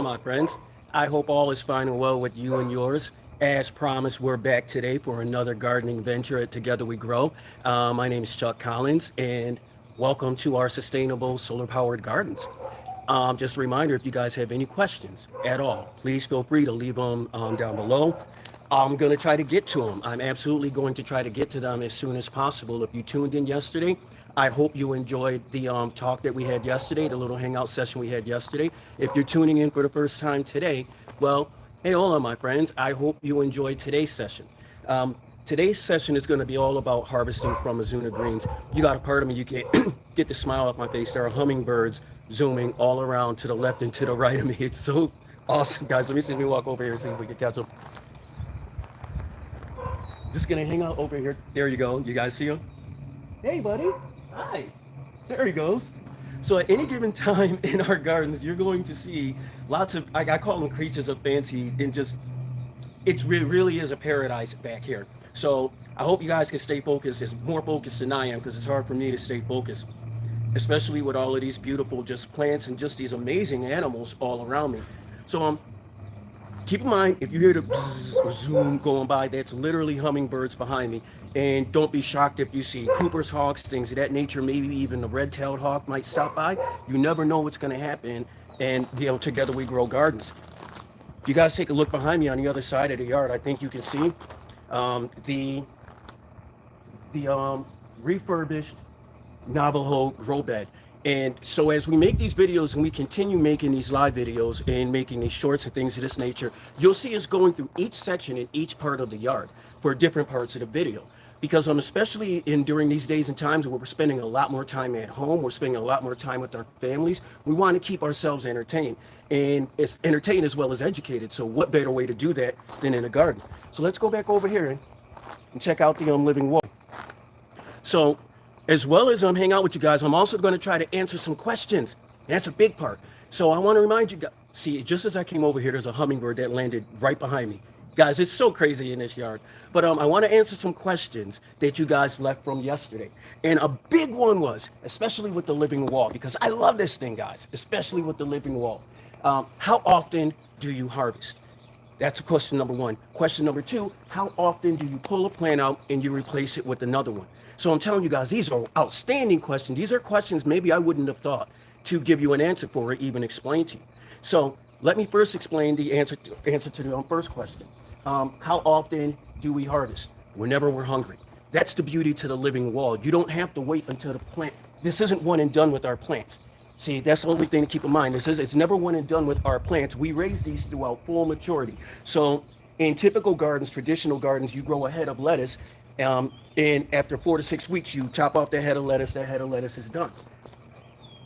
my friends. I hope all is fine and well with you and yours. As promised, we're back today for another gardening venture at Together We Grow. My name is Chuck Collins, and welcome to our sustainable solar powered gardens. Just a reminder, if you guys have any questions at all, please feel free to leave them down below. I'm going to try to get to them. I'm absolutely going to try to get to them as soon as possible. If you tuned in yesterday, I hope you enjoyed the talk that we had yesterday, the little hangout session we had yesterday. If you're tuning in for the first time today, well, hey, hola, my friends. I hope you enjoyed today's session. Um, Today's session is going to be all about harvesting from Mizuna greens. You got a part of me, you can't get the smile off my face. There are hummingbirds zooming all around to the left and to the right of me. It's so awesome, guys. Let me see me walk over here and see if we can catch them. Just gonna hang out over here. There you go. You guys see him? Hey, buddy. Hi. There he goes. So at any given time in our gardens, you're going to see lots of, I call them creatures of fancy, and just, really is a paradise back here. So I hope you guys can stay focused. It's more focused than I am because it's hard for me to stay focused, especially with all of these beautiful just plants and just these amazing animals all around me. So keep in mind, if you hear the bzz or zoom going by, that's literally hummingbirds behind me. And don't be shocked if you see Cooper's hawks, things of that nature, maybe even the red-tailed hawk might stop by. You never know what's going to happen. And, Together We Grow Gardens. If you guys take a look behind me on the other side of the yard, I think you can see the refurbished Navajo grow bed. And so as we make these videos and we continue making these live videos and making these shorts and things of this nature, you'll see us going through each section in each part of the yard for different parts of the video. Because especially during these days and times where we're spending a lot more time at home, we're spending a lot more time with our families, we want to keep ourselves entertained. And it's entertained as well as educated. So what better way to do that than in a garden? So let's go back over here and check out the living wall. So as well as hang out with you guys, I'm also going to try to answer some questions. That's a big part. So I want to remind you guys, see, just as I came over here, there's a hummingbird that landed right behind me. Guys, it's so crazy in this yard. But I want to answer some questions that you guys left from yesterday. And a big one was, especially with the living wall, because I love this thing, guys, especially with the living wall. How often do you harvest? That's question number one. Question number two, how often do you pull a plant out and you replace it with another one? So I'm telling you guys, these are outstanding questions. These are questions maybe I wouldn't have thought to give you an answer for or even explain to you. So let me first explain the answer to the first question. How often do we harvest? Whenever we're hungry. That's the beauty to the living wall. You don't have to wait until the plant. This isn't one and done with our plants. See, that's the only thing to keep in mind. It's never one and done with our plants. We raise these throughout full maturity. So in typical gardens, traditional gardens, you grow a head of lettuce, and after 4 to 6 weeks, you chop off the head of lettuce. That head of lettuce is done.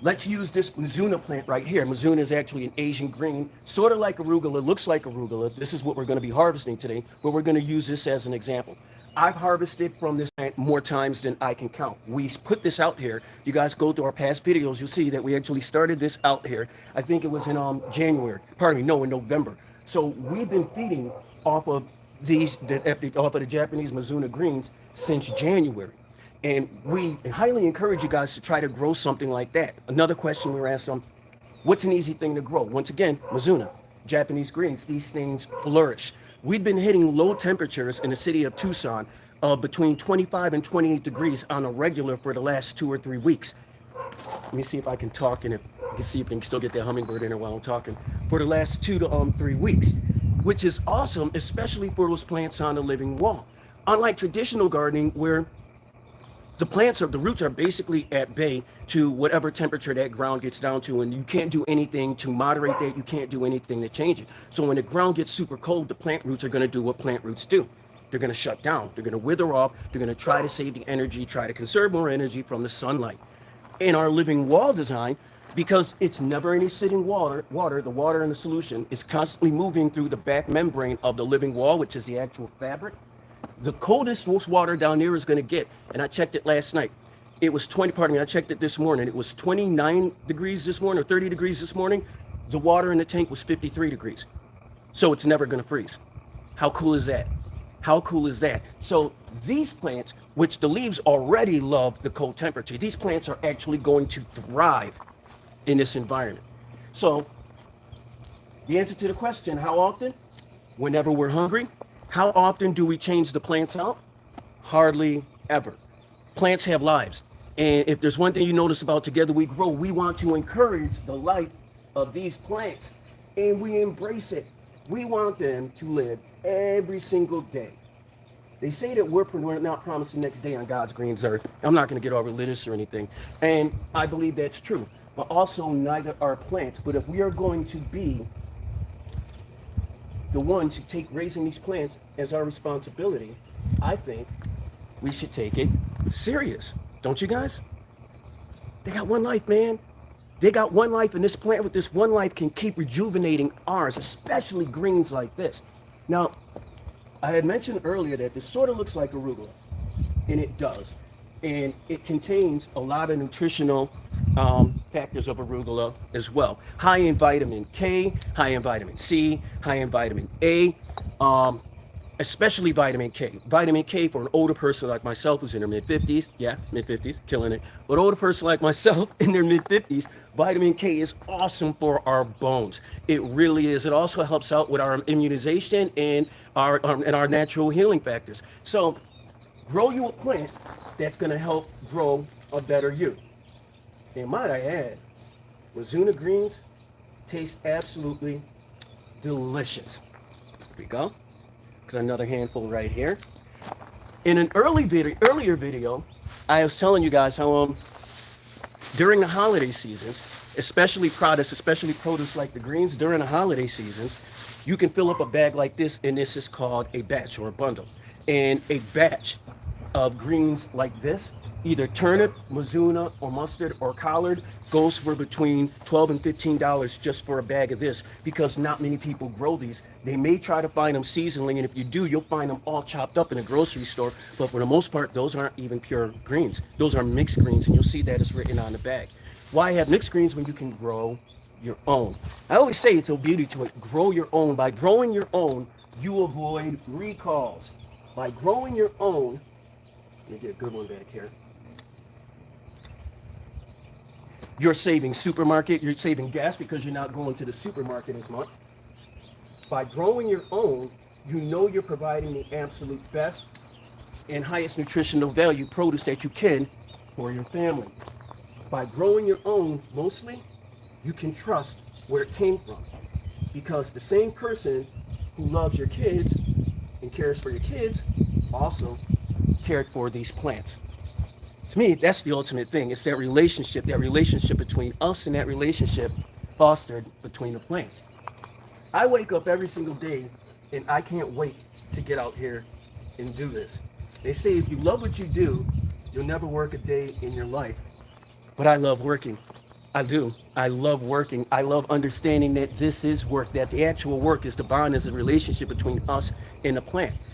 Let's use this Mizuna plant right here. Mizuna is actually an Asian green, sort of like arugula, looks like arugula. This is what we're going to be harvesting today, but we're going to use this as an example. I've harvested from this plant more times than I can count. We put this out here. You guys go through our past videos, you'll see that we actually started this out here. I think it was in in November. So we've been feeding off of the Japanese Mizuna greens since January. And we highly encourage you guys to try to grow something like that. Another question we were asked, what's an easy thing to grow? Once again, Mizuna, Japanese greens, these things flourish. We've been hitting low temperatures in the city of Tucson of between 25 and 28 degrees on a regular for the last 2 or 3 weeks. Let me see if I can talk and if you can see if I can still get that hummingbird in there while I'm talking. For the last 2 to 3 weeks, which is awesome, especially for those plants on the living wall. Unlike traditional gardening where the roots are basically at bay to whatever temperature that ground gets down to, and you can't do anything to moderate that. You can't do anything to change it. So when the ground gets super cold, the plant roots are going to do what plant roots do. They're going to shut down. They're going to wither off. They're going to try to save the energy, try to conserve more energy from the sunlight. In our living wall design, because it's never any sitting water, the water in the solution is constantly moving through the back membrane of the living wall, which is the actual fabric. The coldest water down there is going to get, and I checked it last night. It was I checked it this morning. It was 29 degrees this morning or 30 degrees this morning. The water in the tank was 53 degrees. So it's never going to freeze. How cool is that? How cool is that? So these plants, which the leaves already love the cold temperature, these plants are actually going to thrive in this environment. So The answer to the question, how often? Whenever we're hungry. How often do we change the plants out? Hardly ever. Plants have lives. And if there's one thing you notice about Together We Grow, we want to encourage the life of these plants. And we embrace it. We want them to live every single day. They say that we're not promised the next day on God's green earth. I'm not going to get all religious or anything. And I believe that's true. But also, neither are plants. But if we are going to be the ones who take raising these plants as our responsibility, I think we should take it serious. Don't you guys? They got one life, man. They got one life, and this plant with this one life can keep rejuvenating ours, especially greens like this. Now, I had mentioned earlier that this sort of looks like arugula, and it does. And it contains a lot of nutritional factors of arugula as well. High in vitamin K, high in vitamin C, high in vitamin A, especially vitamin K. Vitamin K for an older person like myself who's in their mid-50s, yeah, mid-50s, killing it. But older person like myself in their mid-50s, vitamin K is awesome for our bones. It really is. It also helps out with our immunization and our natural healing factors. So grow you a plant that's going to help grow a better you. And might I add, Mizuna greens taste absolutely delicious. Here we go. Got another handful right here. In an earlier video, I was telling you guys how during the holiday seasons, especially produce like the greens, during the holiday seasons, you can fill up a bag like this, and this is called a batch or a bundle. And a batch of greens like this, either turnip, Mizuna, or mustard, or collard, goes for between $12 and $15 just for a bag of this, because not many people grow these. They may try to find them seasonally, and if you do, you'll find them all chopped up in a grocery store, but for the most part, those aren't even pure greens. Those are mixed greens, and you'll see that it's written on the bag. Why have mixed greens when you can grow your own? I always say it's a beauty to it. Grow your own. By growing your own, you avoid recalls. By growing your own, let me get a good one back here. You're saving you're saving gas because you're not going to the supermarket as much. By growing your own, you know you're providing the absolute best and highest nutritional value produce that you can for your family. By growing your own, mostly, you can trust where it came from. Because the same person who loves your kids and cares for your kids also cared for these plants. To me, that's the ultimate thing. It's that relationship between us, and that relationship fostered between the plants. I wake up every single day and I can't wait to get out here and do this. They say if you love what you do, you'll never work a day in your life. But I love working. I do. I love working. I love understanding that this is work, that the actual work is the bond, is the relationship between us and the plant.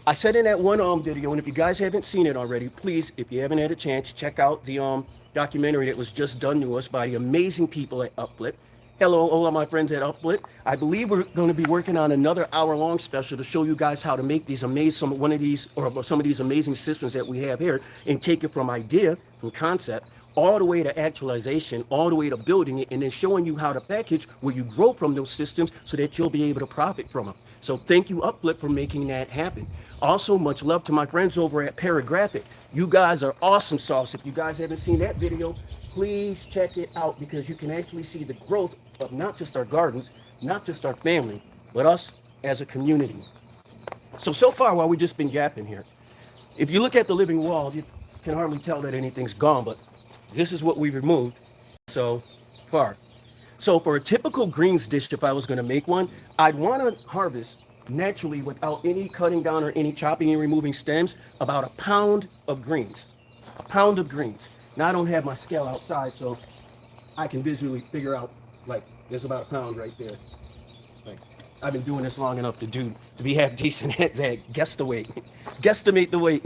I said in that one video, and if you guys haven't seen it already, please, if you haven't had a chance, check out the documentary that was just done to us by the amazing people at Uplit. Hello, all of my friends at Uplit. I believe we're going to be working on another hour-long special to show you guys how to make these some of these amazing systems that we have here, and take it from idea, from concept, all the way to actualization, all the way to building it, and then showing you how to package where you grow from those systems so that you'll be able to profit from them. So thank you, Uplit, for making that happen. Also, much love to my friends over at Paragraphic. You guys are awesome sauce. If you guys haven't seen that video, please check it out, because you can actually see the growth of not just our gardens, not just our family, but us as a community. So far, while we've just been yapping here, if you look at the living wall, you can hardly tell that anything's gone, but this is what we've removed so far. So for a typical greens dish, if I was going to make one, I'd want to harvest naturally, without any cutting down or any chopping and removing stems, about a pound of greens. A pound of greens. Now I don't have my scale outside, so I can visually figure out, like, there's about a pound right there. Like, I've been doing this long enough to be half decent at that. Guess the weight. Guesstimate the weight.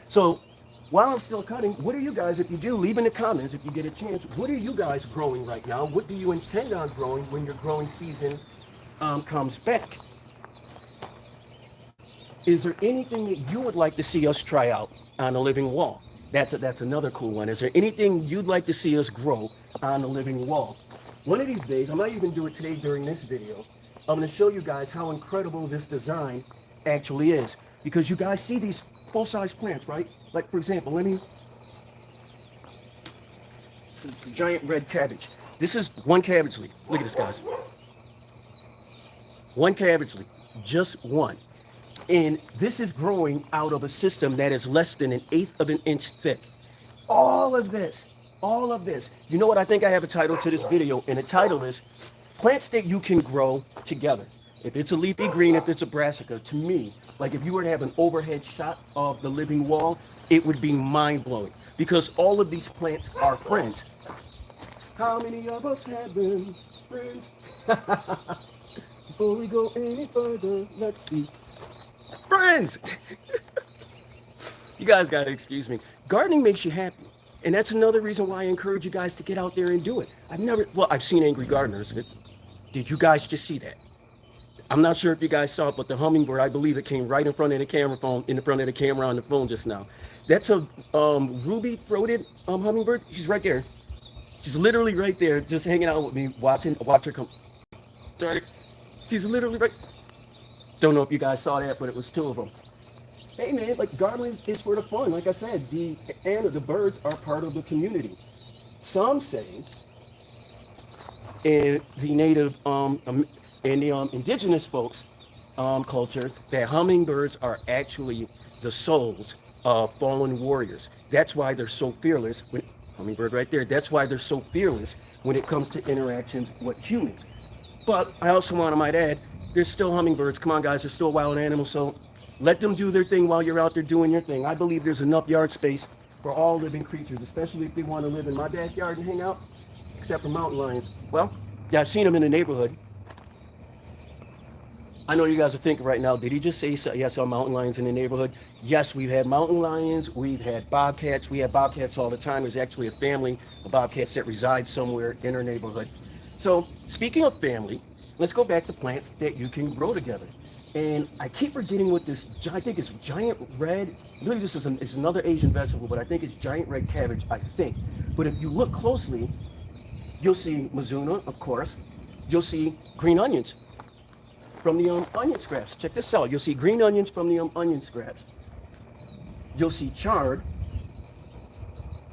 So while I'm still cutting, what are you guys, if you do, leave in the comments if you get a chance, what are you guys growing right now? What do you intend on growing when your growing season comes back? Is there anything that you would like to see us try out on the living wall? That's another cool one. Is there anything you'd like to see us grow on the living wall? One of these days, I might even do it today during this video, I'm going to show you guys how incredible this design actually is. Because you guys see these full-size plants, right? Like, for example, it's a giant red cabbage. This is one cabbage leaf. Look at this, guys. One cabbage leaf, just one. And this is growing out of a system that is less than 1/8 of an inch thick. All of this. You know what? I think I have a title to this video, and the title is Plants That You Can Grow Together. If it's a leafy green, if it's a brassica, to me, like if you were to have an overhead shot of the living wall, it would be mind-blowing because all of these plants are friends. How many of us have been friends? Before we go any further, let's see. Friends! You guys gotta excuse me. Gardening makes you happy. And that's another reason why I encourage you guys to get out there and do it. I've seen Angry Gardeners. Did you guys just see that? I'm not sure if you guys saw it, but the hummingbird, I believe it came right in front of the camera phone, in front of the camera on the phone just now. That's a ruby-throated hummingbird. She's right there. She's literally right there, just hanging out with me, watch her come. Sorry. She's literally right. Don't know if you guys saw that, but it was 2 of them. Hey man, like gardening is for the fun. Like I said, the birds are part of the community. Some say, in the native indigenous folks cultures, that hummingbirds are actually the souls of fallen warriors. That's why they're so fearless. Hummingbird right there. That's why they're so fearless when it comes to interactions with humans. But I also might add, there's still hummingbirds. Come on, guys, they're still wild animals. So let them do their thing while you're out there doing your thing. I believe there's enough yard space for all living creatures, especially if they want to live in my backyard and hang out, except for mountain lions. Well, yeah, I've seen them in the neighborhood. I know you guys are thinking right now, did he just say so? Yes, our mountain lions in the neighborhood. Yes, we've had mountain lions, we've had bobcats. We have bobcats all the time. There's actually a family of bobcats that reside somewhere in our neighborhood. So speaking of family, let's go back to plants that you can grow together. And I keep forgetting what this, I think it's giant red, really this is another Asian vegetable, but I think it's giant red cabbage, I think. But if you look closely, you'll see Mizuna, of course. You'll see green onions from the onion scraps. Check this out. You'll see green onions from the onion scraps. You'll see chard.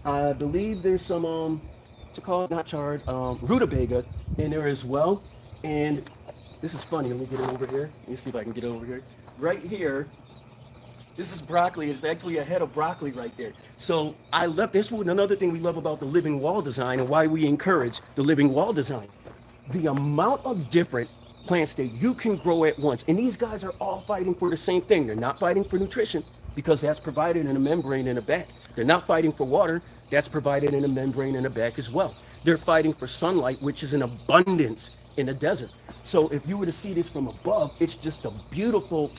I believe there's some, what's it called? Not chard, rutabaga in there as well. And this is funny. Let me get it over here. Let me see if I can get it over here. Right here, this is broccoli. It's actually a head of broccoli right there. So I love this one. Another thing we love about the living wall design and why we encourage the living wall design. The amount of different plants that you can grow at once. And these guys are all fighting for the same thing. They're not fighting for nutrition because that's provided in a membrane in the back. They're not fighting for water. That's provided in a membrane in the back as well. They're fighting for sunlight, which is in abundance in the desert. So if you were to see this from above, it's just a beautiful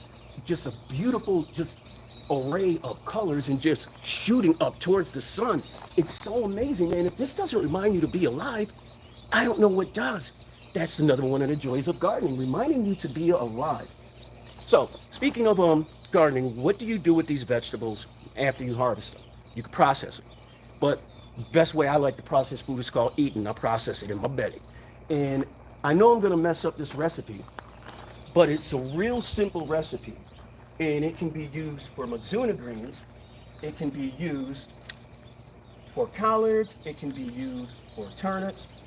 array of colors and just shooting up towards the sun. It's so amazing, man. If this doesn't remind you to be alive, I don't know what does. That's another one of the joys of gardening, reminding you to be alive. So speaking of gardening, what do you do with these vegetables after you harvest them? You can process them, but the best way I like to process food is called eating. I process it in my belly. And I know I'm gonna mess up this recipe, but it's a real simple recipe. And it can be used for Mizuna greens. It can be used for collards. It can be used for turnips.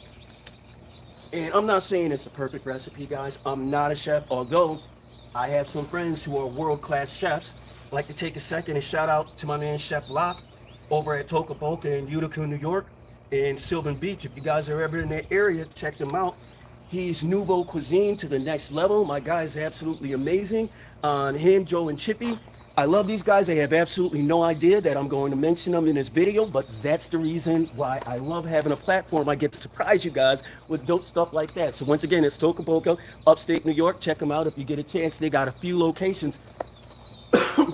And I'm not saying it's a perfect recipe, guys. I'm not a chef, although I have some friends who are world-class chefs. I'd like to take a second and shout out to my man, Chef Locke, over at Toca Boca in Utica, New York, and Sylvan Beach. If you guys are ever in that area, check them out. He's nouveau cuisine to the next level. My guy is absolutely amazing. On him, Joe and Chippy, I love these guys. They have absolutely no idea that I'm going to mention them in this video, but that's the reason why I love having a platform. I get to surprise you guys with dope stuff like that. So once again, it's Toca Boca, upstate New York. Check them out if you get a chance. They got a few locations,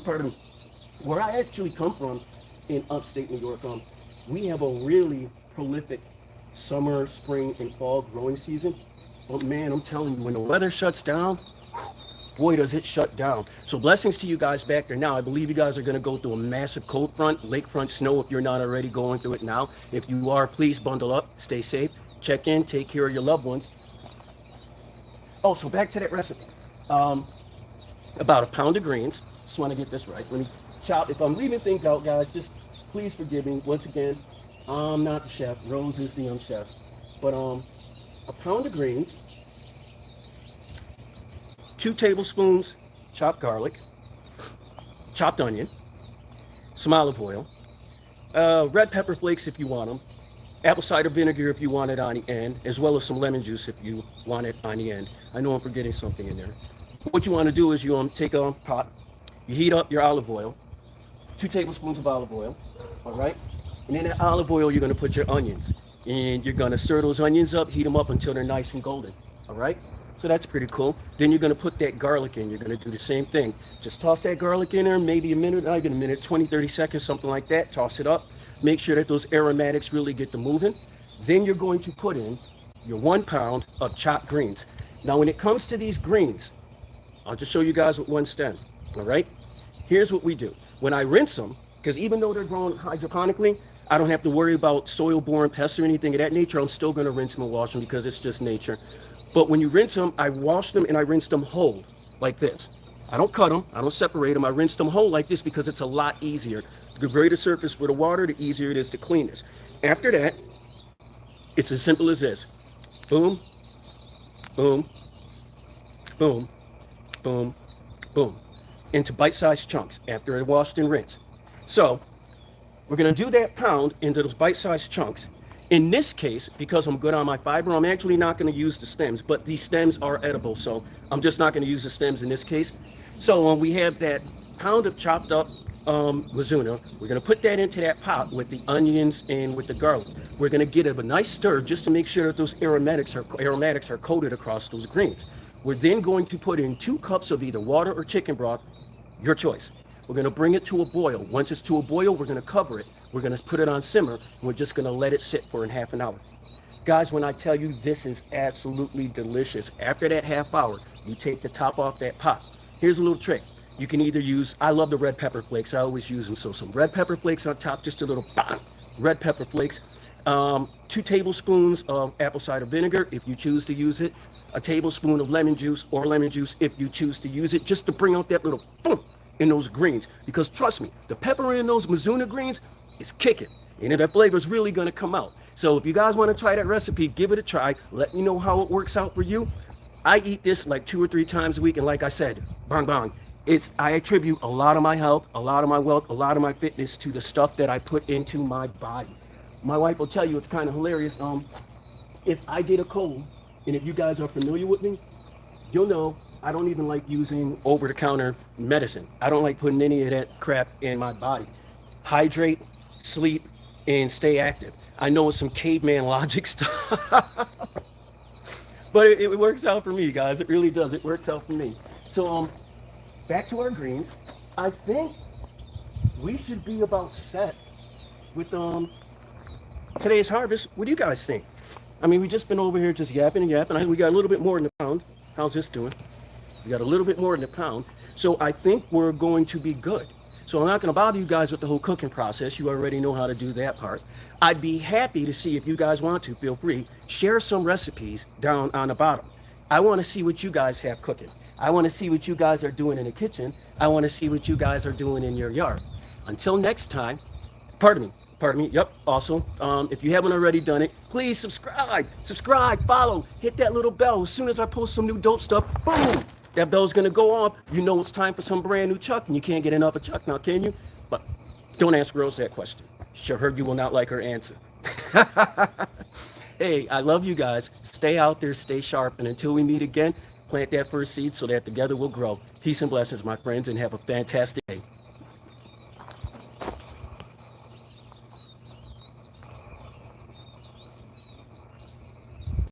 pardon me, where I actually come from in upstate New York. We have a really prolific summer, spring, and fall growing season. But man, I'm telling you, when the weather shuts down, boy, does it shut down. So blessings to you guys back there now. I believe you guys are going to go through a massive cold front, lakefront snow if you're not already going through it now. If you are, please bundle up, stay safe, check in, take care of your loved ones. Oh, so back to that recipe. About a pound of greens. Just want to get this right. Let me chop. If I'm leaving things out, guys, just please forgive me. Once again, I'm not the chef. Rose is the chef. But a pound of greens, 2 tablespoons chopped garlic, chopped onion, some olive oil, red pepper flakes if you want them, apple cider vinegar if you want it on the end, as well as some lemon juice if you want it on the end. I know I'm forgetting something in there. What you want to do is you take a pot, you heat up your olive oil, 2 tablespoons of olive oil, all right? And in that olive oil, you're going to put your onions. And you're going to stir those onions up, heat them up until they're nice and golden, all right? So that's pretty cool. Then you're going to put that garlic in. You're going to do the same thing. Just toss that garlic in there, maybe a minute, not even a minute, 20, 30 seconds, something like that. Toss it up. Make sure that those aromatics really get to moving. Then you're going to put in your 1 pound of chopped greens. Now, when it comes to these greens, I'll just show you guys with one stem, all right? Here's what we do. When I rinse them, because even though they're grown hydroponically, I don't have to worry about soil-borne pests or anything of that nature. I'm still going to rinse them and wash them because it's just nature. But when you rinse them, I wash them and I rinse them whole, like this. I don't cut them. I don't separate them. I rinse them whole like this because it's a lot easier. The greater surface for the water, the easier it is to clean this. After that, it's as simple as this. Boom, boom, boom, boom, boom. Into bite-sized chunks after they're washed and rinsed. So we're going to do that pound into those bite-sized chunks. In this case, because I'm good on my fiber, I'm actually not going to use the stems, but these stems are edible, so I'm just not going to use the stems in this case. So we have that pound of chopped up Mizuna. We're going to put that into that pot with the onions and with the garlic. We're going to give it a nice stir just to make sure that those aromatics are coated across those greens. We're then going to put in 2 cups of either water or chicken broth, your choice. We're going to bring it to a boil. Once it's to a boil, we're going to cover it. We're going to put it on simmer, and we're just going to let it sit for a half an hour. Guys, when I tell you this is absolutely delicious, after that half hour, you take the top off that pot. Here's a little trick. You can either use, I love the red pepper flakes. I always use them. So some red pepper flakes on top, just a little bang, red pepper flakes. 2 tablespoons of apple cider vinegar, if you choose to use it. A tablespoon of lemon juice or lemon juice, if you choose to use it, just to bring out that little boom in those greens. Because trust me, the pepper in those Mizuna greens is kicking. And that flavor is really going to come out. So if you guys want to try that recipe, give it a try. Let me know how it works out for you. I eat this like 2 or 3 times a week. And like I said, bang, bang. I attribute a lot of my health, a lot of my wealth, a lot of my fitness to the stuff that I put into my body. My wife will tell you it's kind of hilarious. If I get a cold, and if you guys are familiar with me, you'll know I don't even like using over-the-counter medicine. I don't like putting any of that crap in my body. Hydrate, sleep, and stay active. I know it's some caveman logic stuff, but it works out for me, guys. It really does. It works out for me. So back to our greens. I think we should be about set with today's harvest. What do you guys think? I mean, we just been over here just yapping and yapping. We got a little bit more in the pound. How's this doing? We got a little bit more in the pound. So I think we're going to be good. So I'm not going to bother you guys with the whole cooking process. You already know how to do that part. I'd be happy to see, if you guys want to, feel free, share some recipes down on the bottom. I want to see what you guys have cooking. I want to see what you guys are doing in the kitchen. I want to see what you guys are doing in your yard. Until next time, pardon me, yep, also, if you haven't already done it, please subscribe, follow, hit that little bell. As soon as I post some new dope stuff, boom, that bell's gonna go off. You know it's time for some brand new Chuck, and you can't get enough of Chuck now, can you? But don't ask Rose that question. Sure, you will not like her answer. Hey, I love you guys. Stay out there, stay sharp, and until we meet again, plant that first seed so that together we'll grow. Peace and blessings, my friends, and have a fantastic day.